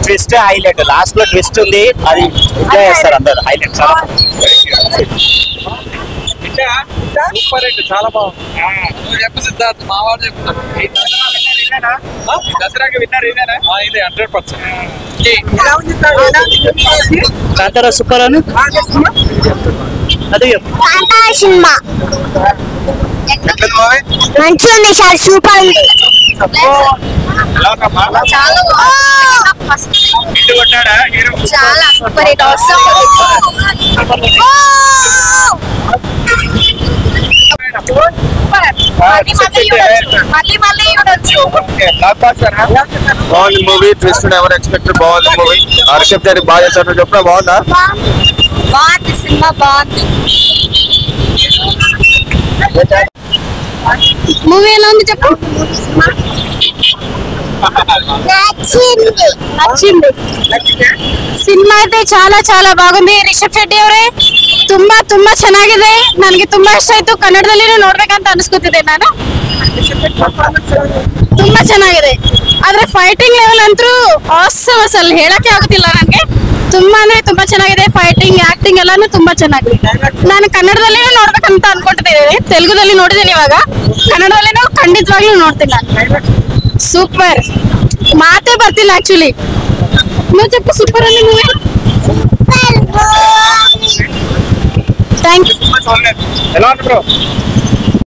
Twist highlight last లో twist ఉంది అది ఎంజాయ్ చేస్తారు అందరు హైలైట్ చాలా సూపర్ హిట్ చాలా బాగుంది. నువ్వు చెప్పు సిద్ధార్థ్ మావాడు చెప్తాను. దసరాకి విన్నర్ ఇదేనా? ఇదే 100%. కాంతారా సూపర్ అను అదే సినిమా మంచిగా ఉంది సార్, సూపర్ ఉంది. చాలా సూపర్ హిట్ బాగుంది మూవీ. ట్విస్ట్ ఎవరు ఎక్స్పెక్టెడ్ బాగుంది మూవీ. హర్షప్ గారి బాగా చేశారు చెప్పిన బాగుందా? బాగుంది సినిమా, బాగుంది. మూవీ ఎలా ఉంది చెప్పు. నచ్చింది. ಸಿನಿಮಾ అయితే చాలా చాలా ಬಾಗುಂದಿ. ರಿಷಬ್ ಶೆಟ್ಟಿ ಅವರೇ ತುಂಬಾ ತುಂಬಾ ಚೆನ್ನಾಗಿದೆ. ನನಗೆ ತುಂಬಾ ಇಷ್ಟ ಆಯ್ತು. ಕನ್ನಡದಲ್ಲಿ ನೋಡ್ಬೇಕಂತ ಅನಿಸ್ಕೊತಿದ್ದೆ ನಾನು. ತುಂಬಾ ಚೆನ್ನಾಗಿದೆ. ಆದ್ರೆ ಫೈಟಿಂಗ್ ಲೆವೆಲ್ ಅಂತೂ ಆಸಮ್ ಅಸಲ್ ಹೇಳಕ್ಕೆ ಆಗುತ್ತಿಲ್ಲ ನನಗೆ. ತುಂಬಾ ಅಂದ್ರೆ ತುಂಬಾ ಚೆನ್ನಾಗಿದೆ. ಫೈಟಿಂಗ್ ಆಕ್ಟಿಂಗ್ ಎಲ್ಲಾನು ತುಂಬಾ ಚೆನ್ನಾಗಿದೆ. ನಾನು ಕನ್ನಡದಲ್ಲಿ ನೋಡ್ಬೇಕಂತ ಅನ್ಕೊಂಡಿದ್ದೇನೆ. ತೆಲುಗುದಲ್ಲಿ ನೋಡಿದ್ದೀನಿ, ಇವಾಗ ಕನ್ನಡದಲ್ಲಿನೂ ಖಂಡಿತವಾಗ್ಲೂ ನೋಡ್ತೀನಿ ನಾನು. ಸೂಪರ್, ಮಾತೇ ಬರ್ತಿಲ್ಲ ಆಕ್ಚುಲಿ. నువ్వు చెప్పు సూపర్ అని. నువ్వే ఎలా ఉంది బ్రో?